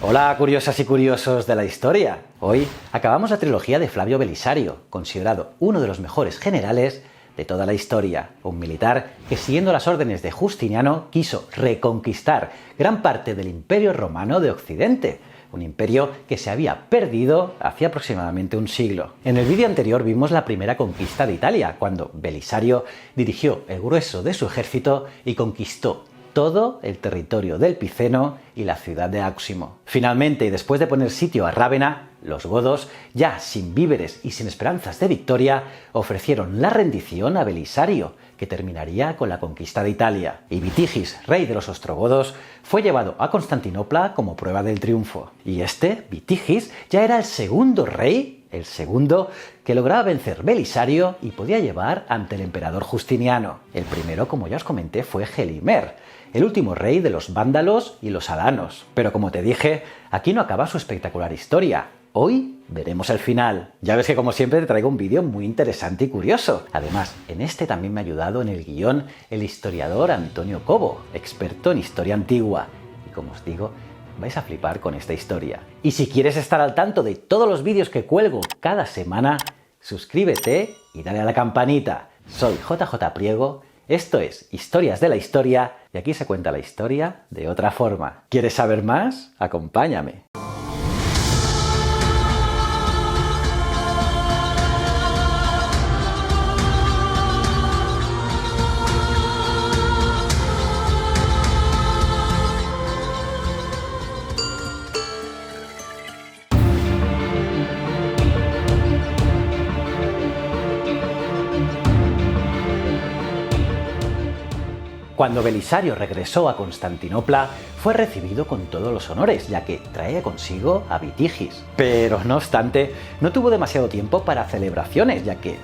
Hola curiosas y curiosos de la historia. Hoy acabamos la trilogía de Flavio Belisario, considerado uno de los mejores generales de toda la historia. Un militar que, siguiendo las órdenes de Justiniano, quiso reconquistar gran parte del Imperio Romano de Occidente, un imperio que se había perdido hace aproximadamente un siglo. En el vídeo anterior vimos la primera conquista de Italia, cuando Belisario dirigió el grueso de su ejército y conquistó todo el territorio del Piceno y la ciudad de Áuximo. Finalmente, y después de poner sitio a Rávena, los godos, ya sin víveres y sin esperanzas de victoria, ofrecieron la rendición a Belisario, que terminaría con la conquista de Italia. Y Vitigis, rey de los ostrogodos, fue llevado a Constantinopla como prueba del triunfo. Y Vitigis, ya era el segundo rey, que lograba vencer Belisario y podía llevar ante el emperador Justiniano. El primero, como ya os comenté, fue Gelimer, el último rey de los vándalos y los alanos. Pero como te dije, aquí no acaba su espectacular historia. Hoy veremos el final. Ya ves que como siempre te traigo un vídeo muy interesante y curioso. Además, en este también me ha ayudado en el guión el historiador Antonio Cobo, experto en historia antigua. Y como os digo, vais a flipar con esta historia. Y si quieres estar al tanto de todos los vídeos que cuelgo cada semana, suscríbete y dale a la campanita. Soy JJ Priego, esto es Historias de la Historia y aquí se cuenta la historia de otra forma. ¿Quieres saber más? Acompáñame. Cuando Belisario regresó a Constantinopla, fue recibido con todos los honores, ya que traía consigo a Vitigis. Pero no obstante, no tuvo demasiado tiempo para celebraciones, ya que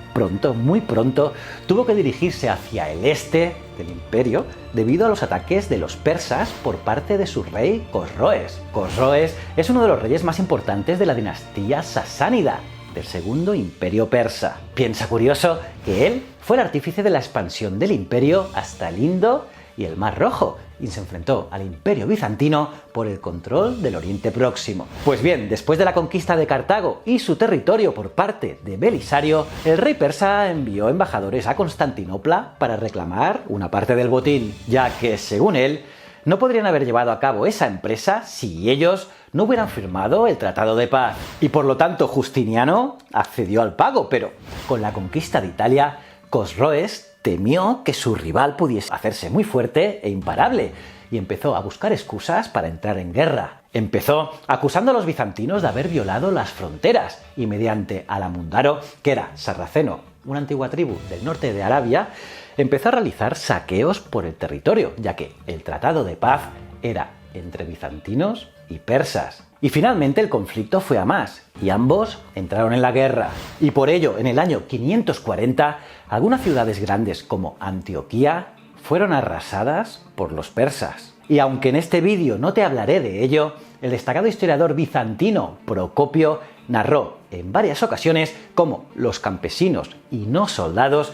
muy pronto, tuvo que dirigirse hacia el este del imperio debido a los ataques de los persas por parte de su rey Cosroes. Cosroes es uno de los reyes más importantes de la dinastía sasánida, del segundo imperio persa. Piensa curioso que él fue el artífice de la expansión del imperio hasta el Indo y el Mar Rojo, y se enfrentó al imperio bizantino por el control del Oriente Próximo. Pues bien, después de la conquista de Cartago y su territorio por parte de Belisario, el rey persa envió embajadores a Constantinopla para reclamar una parte del botín, ya que, según él, no podrían haber llevado a cabo esa empresa si ellos no hubieran firmado el Tratado de Paz. Y por lo tanto Justiniano accedió al pago, pero con la conquista de Italia, Cosroes temió que su rival pudiese hacerse muy fuerte e imparable y empezó a buscar excusas para entrar en guerra. Empezó acusando a los bizantinos de haber violado las fronteras y mediante Alamundaro, que era sarraceno, una antigua tribu del norte de Arabia, empezó a realizar saqueos por el territorio, ya que el Tratado de Paz era entre bizantinos y persas. Y finalmente el conflicto fue a más, y ambos entraron en la guerra. Y por ello, en el año 540, algunas ciudades grandes como Antioquía fueron arrasadas por los persas. Y aunque en este vídeo no te hablaré de ello, el destacado historiador bizantino Procopio narró en varias ocasiones cómo los campesinos y no soldados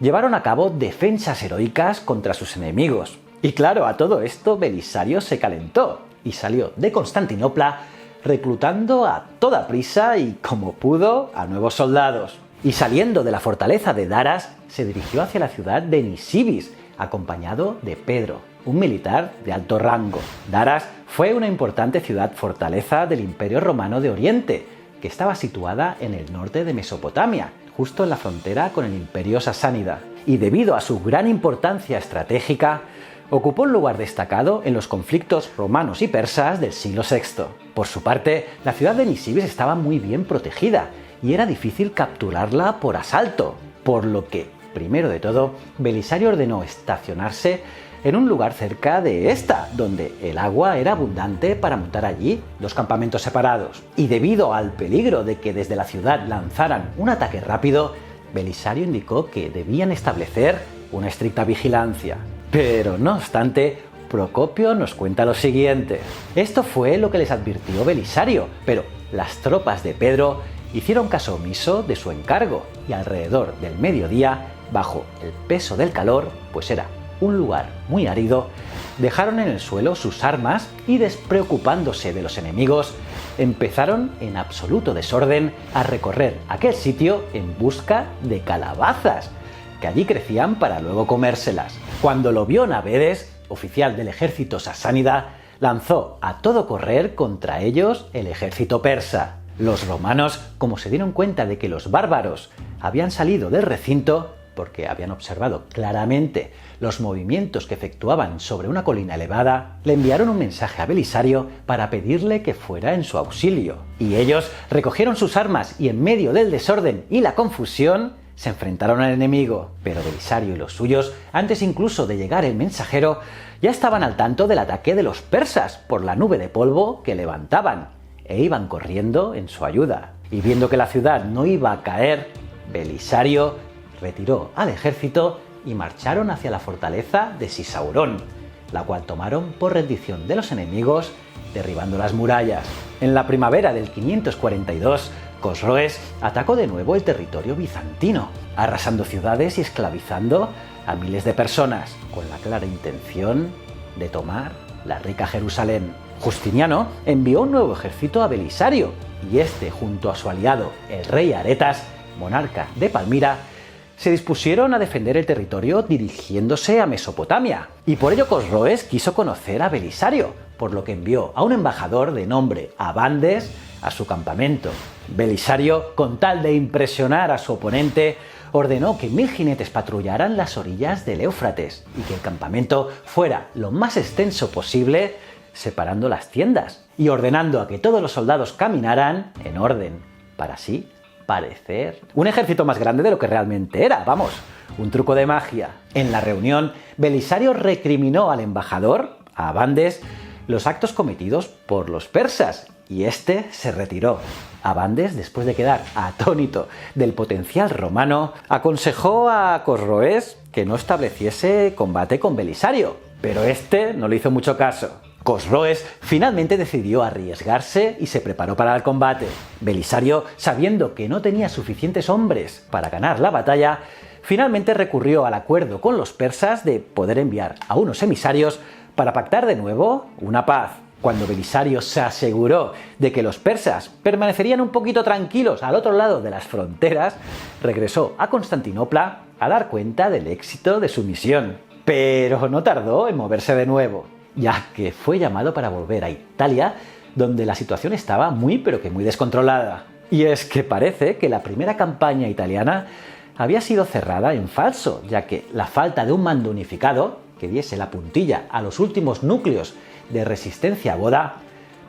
llevaron a cabo defensas heroicas contra sus enemigos. Y claro, a todo esto Belisario se calentó y salió de Constantinopla reclutando a toda prisa y como pudo a nuevos soldados. Y saliendo de la fortaleza de Daras, se dirigió hacia la ciudad de Nisibis, acompañado de Pedro, un militar de alto rango. Daras fue una importante ciudad-fortaleza del Imperio Romano de Oriente, que estaba situada en el norte de Mesopotamia, justo en la frontera con el Imperio Sasánida. Y debido a su gran importancia estratégica, ocupó un lugar destacado en los conflictos romanos y persas del siglo VI. Por su parte, la ciudad de Nisibis estaba muy bien protegida y era difícil capturarla por asalto, por lo que, primero de todo, Belisario ordenó estacionarse en un lugar cerca de esta, donde el agua era abundante para montar allí dos campamentos separados. Y debido al peligro de que desde la ciudad lanzaran un ataque rápido, Belisario indicó que debían establecer una estricta vigilancia. Pero no obstante, Procopio nos cuenta lo siguiente. Esto fue lo que les advirtió Belisario, pero las tropas de Pedro hicieron caso omiso de su encargo y alrededor del mediodía, bajo el peso del calor, pues era un lugar muy árido, dejaron en el suelo sus armas y, despreocupándose de los enemigos, empezaron en absoluto desorden a recorrer aquel sitio en busca de calabazas, que allí crecían para luego comérselas. Cuando lo vio Navedes, oficial del ejército sasánida, lanzó a todo correr contra ellos el ejército persa. Los romanos, como se dieron cuenta de que los bárbaros habían salido del recinto, porque habían observado claramente los movimientos que efectuaban sobre una colina elevada, le enviaron un mensaje a Belisario para pedirle que fuera en su auxilio. Y ellos recogieron sus armas y, en medio del desorden y la confusión, se enfrentaron al enemigo. Pero Belisario y los suyos, antes incluso de llegar el mensajero, ya estaban al tanto del ataque de los persas por la nube de polvo que levantaban, e iban corriendo en su ayuda. Y viendo que la ciudad no iba a caer, Belisario retiró al ejército y marcharon hacia la fortaleza de Sisaurón, la cual tomaron por rendición de los enemigos, derribando las murallas. En la primavera del 542, Cosroes atacó de nuevo el territorio bizantino, arrasando ciudades y esclavizando a miles de personas, con la clara intención de tomar la rica Jerusalén. Justiniano envió un nuevo ejército a Belisario, y este, junto a su aliado, el rey Aretas, monarca de Palmira, se dispusieron a defender el territorio dirigiéndose a Mesopotamia. Y por ello Cosroes quiso conocer a Belisario, por lo que envió a un embajador de nombre Abandes a su campamento. Belisario, con tal de impresionar a su oponente, ordenó que 1000 jinetes patrullaran las orillas del Éufrates y que el campamento fuera lo más extenso posible, separando las tiendas y ordenando a que todos los soldados caminaran en orden, para así parecer un ejército más grande de lo que realmente era. Vamos, un truco de magia. En la reunión, Belisario recriminó al embajador, a Abandes, los actos cometidos por los persas, y este se retiró. Abandes, después de quedar atónito del potencial romano, aconsejó a Cosroes que no estableciese combate con Belisario, pero este no le hizo mucho caso. Cosroes finalmente decidió arriesgarse y se preparó para el combate. Belisario, sabiendo que no tenía suficientes hombres para ganar la batalla, finalmente recurrió al acuerdo con los persas de poder enviar a unos emisarios para pactar de nuevo una paz. Cuando Belisario se aseguró de que los persas permanecerían un poquito tranquilos al otro lado de las fronteras, regresó a Constantinopla a dar cuenta del éxito de su misión. Pero no tardó en moverse de nuevo, ya que fue llamado para volver a Italia, donde la situación estaba muy descontrolada. Y es que parece que la primera campaña italiana había sido cerrada en falso, ya que la falta de un mando unificado que diese la puntilla a los últimos núcleos de resistencia goda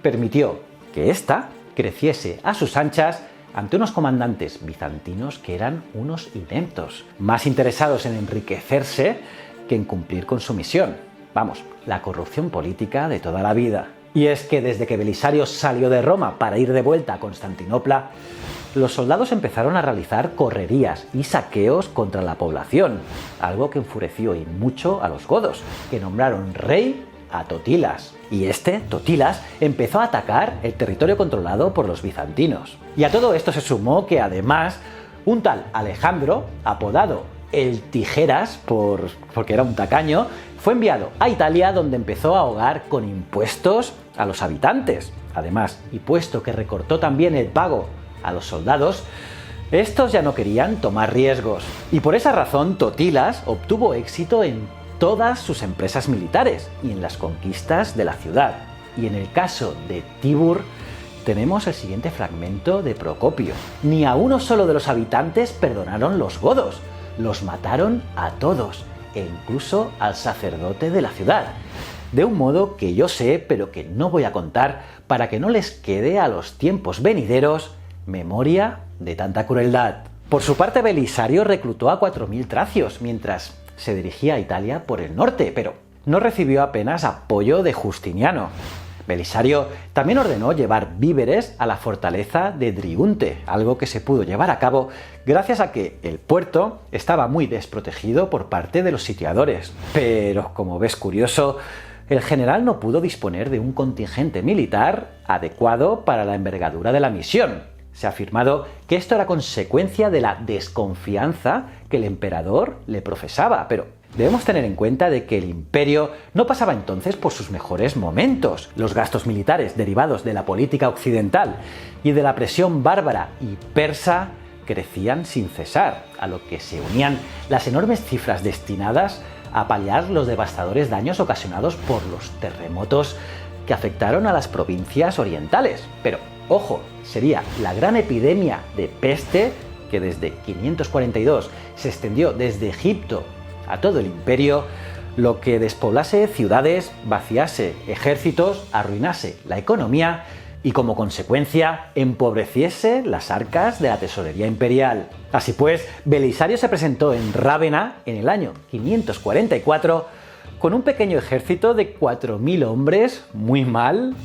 permitió que ésta creciese a sus anchas ante unos comandantes bizantinos que eran unos ineptos, más interesados en enriquecerse que en cumplir con su misión. Vamos, la corrupción política de toda la vida. Y es que desde que Belisario salió de Roma para ir de vuelta a Constantinopla, los soldados empezaron a realizar correrías y saqueos contra la población, algo que enfureció y mucho a los godos, que nombraron rey a Totilas. Y este, Totilas, empezó a atacar el territorio controlado por los bizantinos. Y a todo esto se sumó que además un tal Alejandro, apodado el Tijeras porque era un tacaño, fue enviado a Italia, donde empezó a ahogar con impuestos a los habitantes. Además, y puesto que recortó también el pago a los soldados, estos ya no querían tomar riesgos. Y por esa razón Totilas obtuvo éxito en todas sus empresas militares y en las conquistas de la ciudad. Y en el caso de Tibur tenemos el siguiente fragmento de Procopio. Ni a uno solo de los habitantes perdonaron los godos, los mataron a todos, e incluso al sacerdote de la ciudad, de un modo que yo sé, pero que no voy a contar, para que no les quede a los tiempos venideros memoria de tanta crueldad. Por su parte, Belisario reclutó a 4000 tracios mientras se dirigía a Italia por el norte, pero no recibió apenas apoyo de Justiniano. Belisario también ordenó llevar víveres a la fortaleza de Driunte, algo que se pudo llevar a cabo gracias a que el puerto estaba muy desprotegido por parte de los sitiadores. Pero, como ves curioso, el general no pudo disponer de un contingente militar adecuado para la envergadura de la misión. Se ha afirmado que esto era consecuencia de la desconfianza que el emperador le profesaba, pero Debemos tener en cuenta de que el imperio no pasaba entonces por sus mejores momentos. Los gastos militares derivados de la política occidental y de la presión bárbara y persa crecían sin cesar, a lo que se unían las enormes cifras destinadas a paliar los devastadores daños ocasionados por los terremotos que afectaron a las provincias orientales. Pero, ojo, sería la gran epidemia de peste que desde 542 se extendió desde Egipto a todo el imperio, lo que despoblase ciudades, vaciase ejércitos, arruinase la economía y como consecuencia empobreciese las arcas de la tesorería imperial. Así pues, Belisario se presentó en Rávena en el año 544 con un pequeño ejército de 4.000 hombres muy mal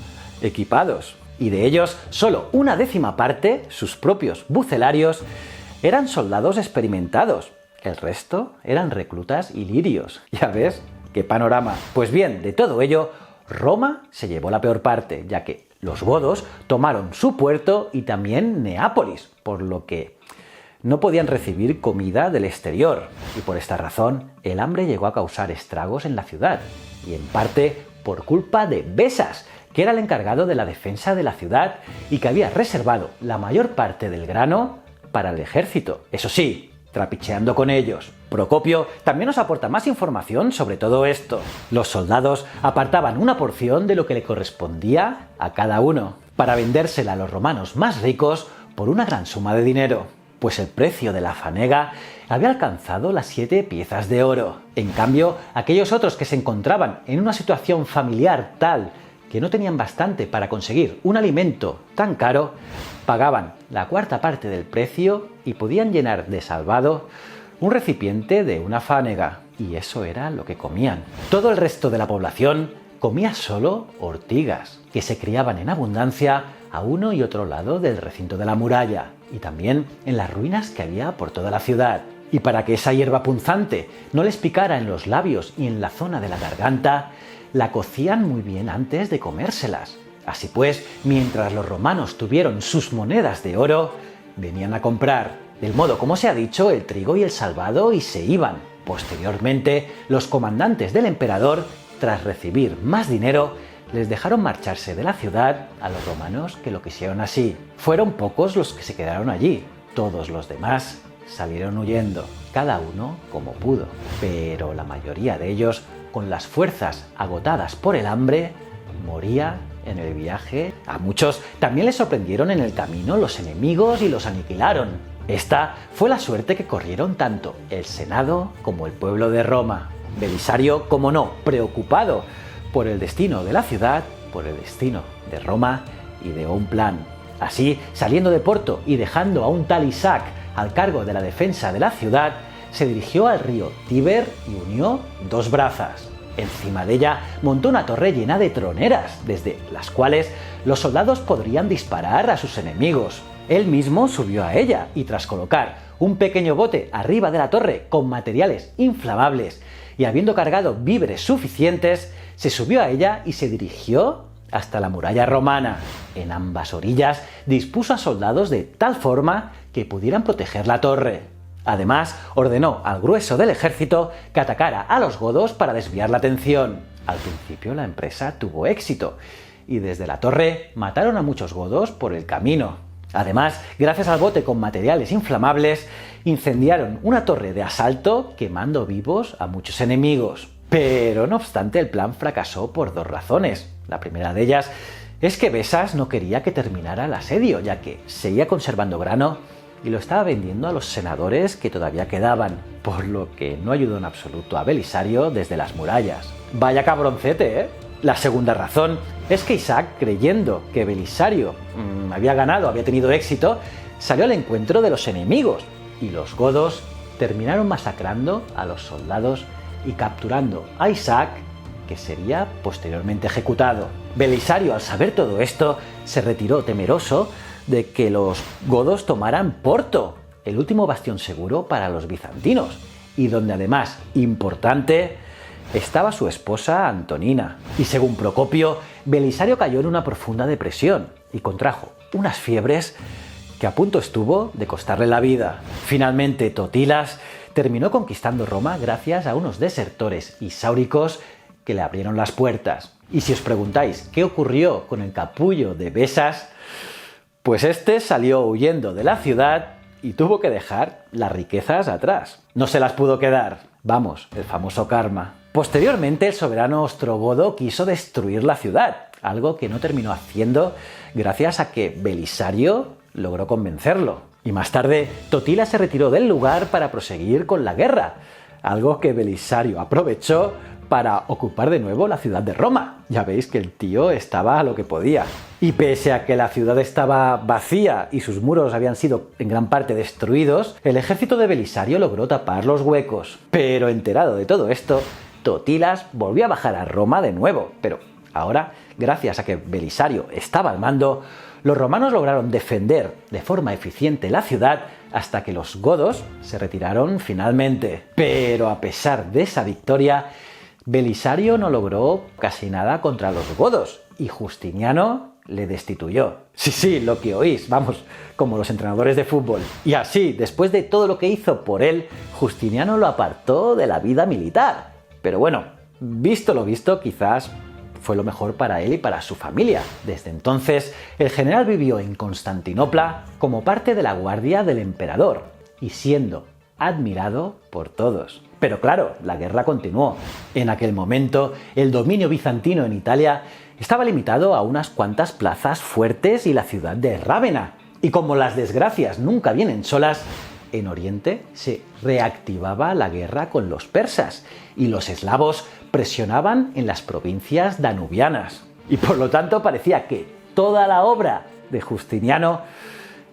equipados. Y de ellos, solo una décima parte, sus propios bucelarios, eran soldados experimentados. El resto eran reclutas ilirios. Ya ves, qué panorama. Pues bien, de todo ello, Roma se llevó la peor parte, ya que los godos tomaron su puerto y también Neápolis, por lo que no podían recibir comida del exterior. Y por esta razón, el hambre llegó a causar estragos en la ciudad, y en parte por culpa de Besas, que era el encargado de la defensa de la ciudad y que había reservado la mayor parte del grano para el ejército. Eso sí, trapicheando con ellos. Procopio también nos aporta más información sobre todo esto. Los soldados apartaban una porción de lo que le correspondía a cada uno, para vendérsela a los romanos más ricos por una gran suma de dinero, pues el precio de la fanega había alcanzado las 7 piezas de oro. En cambio, aquellos otros que se encontraban en una situación familiar tal que no tenían bastante para conseguir un alimento tan caro, pagaban la cuarta parte del precio y podían llenar de salvado un recipiente de una fanega, y eso era lo que comían. Todo el resto de la población comía solo ortigas, que se criaban en abundancia a uno y otro lado del recinto de la muralla, y también en las ruinas que había por toda la ciudad. Y para que esa hierba punzante no les picara en los labios y en la zona de la garganta, la cocían muy bien antes de comérselas. Así pues, mientras los romanos tuvieron sus monedas de oro, venían a comprar, del modo como se ha dicho, el trigo y el salvado y se iban. Posteriormente, los comandantes del emperador, tras recibir más dinero, les dejaron marcharse de la ciudad a los romanos que lo quisieron así. Fueron pocos los que se quedaron allí, todos los demás salieron huyendo, cada uno como pudo. Pero la mayoría de ellos, con las fuerzas agotadas por el hambre, moría en el viaje. A muchos también les sorprendieron en el camino los enemigos y los aniquilaron. Esta fue la suerte que corrieron tanto el Senado como el pueblo de Roma. Belisario, como no, preocupado por el destino de la ciudad, por el destino de Roma, ideó un plan. Así, saliendo de Porto y dejando a un tal Isaac al cargo de la defensa de la ciudad, se dirigió al río Tíber y unió 2 brazas. Encima de ella montó una torre llena de troneras, desde las cuales los soldados podrían disparar a sus enemigos. Él mismo subió a ella y tras colocar un pequeño bote arriba de la torre con materiales inflamables y habiendo cargado víveres suficientes, se subió a ella y se dirigió hasta la muralla romana. En ambas orillas dispuso a soldados de tal forma que pudieran proteger la torre. Además, ordenó al grueso del ejército que atacara a los godos para desviar la atención. Al principio la empresa tuvo éxito y desde la torre mataron a muchos godos por el camino. Además, gracias al bote con materiales inflamables, incendiaron una torre de asalto quemando vivos a muchos enemigos. Pero no obstante, el plan fracasó por 2 razones. La primera de ellas es que Besas no quería que terminara el asedio, ya que seguía conservando grano y lo estaba vendiendo a los senadores que todavía quedaban, por lo que no ayudó en absoluto a Belisario desde las murallas. Vaya cabroncete, ¿eh? La segunda razón es que Isaac, creyendo que Belisario había ganado, había tenido éxito, salió al encuentro de los enemigos y los godos terminaron masacrando a los soldados y capturando a Isaac, que sería posteriormente ejecutado. Belisario, al saber todo esto, se retiró temeroso de que los godos tomaran Porto, el último bastión seguro para los bizantinos, y donde además, importante, estaba su esposa Antonina. Y según Procopio, Belisario cayó en una profunda depresión y contrajo unas fiebres que a punto estuvo de costarle la vida. Finalmente, Totilas terminó conquistando Roma gracias a unos desertores isáuricos que le abrieron las puertas. Y si os preguntáis qué ocurrió con el capullo de Besas, pues este salió huyendo de la ciudad y tuvo que dejar las riquezas atrás. No se las pudo quedar. Vamos, el famoso karma. Posteriormente, el soberano ostrogodo quiso destruir la ciudad, algo que no terminó haciendo gracias a que Belisario logró convencerlo. Y más tarde, Totila se retiró del lugar para proseguir con la guerra, algo que Belisario aprovechó para ocupar de nuevo la ciudad de Roma. Ya veis que el tío estaba a lo que podía. Y pese a que la ciudad estaba vacía y sus muros habían sido en gran parte destruidos, el ejército de Belisario logró tapar los huecos. Pero enterado de todo esto, Totilas volvió a bajar a Roma de nuevo. Pero ahora, gracias a que Belisario estaba al mando, los romanos lograron defender de forma eficiente la ciudad hasta que los godos se retiraron finalmente. Pero a pesar de esa victoria, Belisario no logró casi nada contra los godos y Justiniano le destituyó. Sí, lo que oís, vamos, como los entrenadores de fútbol. Y así, después de todo lo que hizo por él, Justiniano lo apartó de la vida militar. Pero bueno, visto lo visto, quizás fue lo mejor para él y para su familia. Desde entonces, el general vivió en Constantinopla como parte de la guardia del emperador y siendo admirado por todos. Pero claro, la guerra continuó. En aquel momento, el dominio bizantino en Italia estaba limitado a unas cuantas plazas fuertes y la ciudad de Rávena. Y como las desgracias nunca vienen solas, en Oriente se reactivaba la guerra con los persas y los eslavos presionaban en las provincias danubianas. Y por lo tanto parecía que toda la obra de Justiniano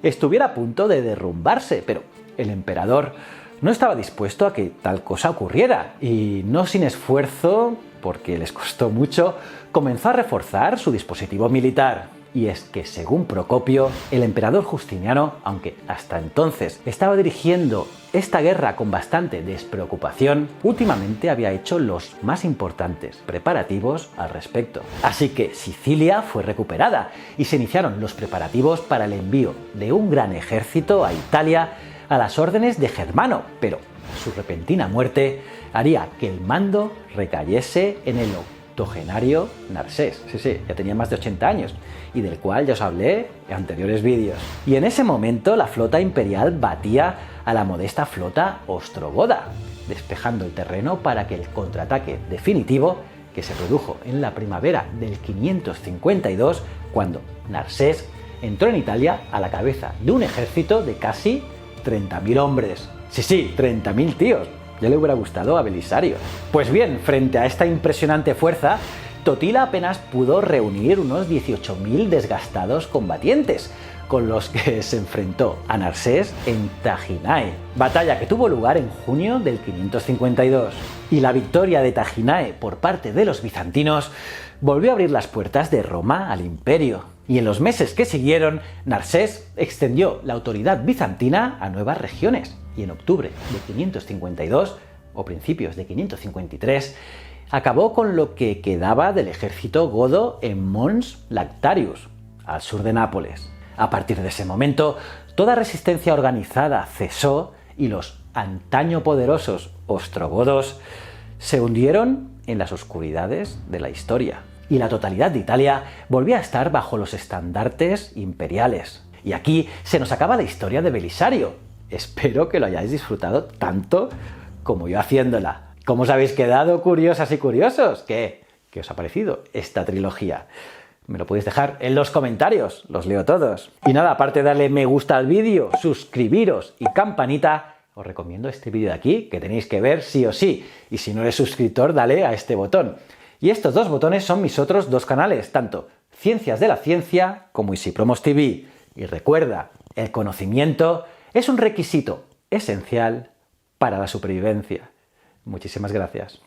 estuviera a punto de derrumbarse, pero el emperador no estaba dispuesto a que tal cosa ocurriera y no sin esfuerzo, porque les costó mucho, comenzó a reforzar su dispositivo militar. Y es que, según Procopio, el emperador Justiniano, aunque hasta entonces estaba dirigiendo esta guerra con bastante despreocupación, últimamente había hecho los más importantes preparativos al respecto. Así que Sicilia fue recuperada y se iniciaron los preparativos para el envío de un gran ejército a Italia a las órdenes de Germano, pero su repentina muerte haría que el mando recayese en el octogenario Narsés. Sí, ya tenía más de 80 años y del cual ya os hablé en anteriores vídeos. Y en ese momento la flota imperial batía a la modesta flota ostrogoda, despejando el terreno para que el contraataque definitivo, que se produjo en la primavera del 552, cuando Narsés entró en Italia a la cabeza de un ejército de casi 30.000 hombres. Sí, 30.000 tíos. Ya le hubiera gustado a Belisario. Pues bien, frente a esta impresionante fuerza, Totila apenas pudo reunir unos 18.000 desgastados combatientes, con los que se enfrentó a Narsés en Taginae, batalla que tuvo lugar en junio del 552. Y la victoria de Taginae por parte de los bizantinos volvió a abrir las puertas de Roma al imperio. Y en los meses que siguieron, Narsés extendió la autoridad bizantina a nuevas regiones. Y en octubre de 552, o principios de 553, acabó con lo que quedaba del ejército godo en Mons Lactarius, al sur de Nápoles. A partir de ese momento, toda resistencia organizada cesó y los antaño poderosos ostrogodos se hundieron en las oscuridades de la historia. Y la totalidad de Italia volvió a estar bajo los estandartes imperiales. Y aquí se nos acaba la historia de Belisario. Espero que lo hayáis disfrutado tanto como yo haciéndola. ¿Cómo os habéis quedado, curiosas y curiosos? ¿Qué os ha parecido esta trilogía? Me lo podéis dejar en los comentarios, los leo todos. Y nada, aparte de darle me gusta al vídeo, suscribiros y campanita, os recomiendo este vídeo de aquí, que tenéis que ver sí o sí. Y si no eres suscriptor, dale a este botón. Y estos dos botones son mis otros dos canales, tanto Ciencias de la Ciencia como Isipromos TV. Y recuerda, el conocimiento es un requisito esencial para la supervivencia. Muchísimas gracias.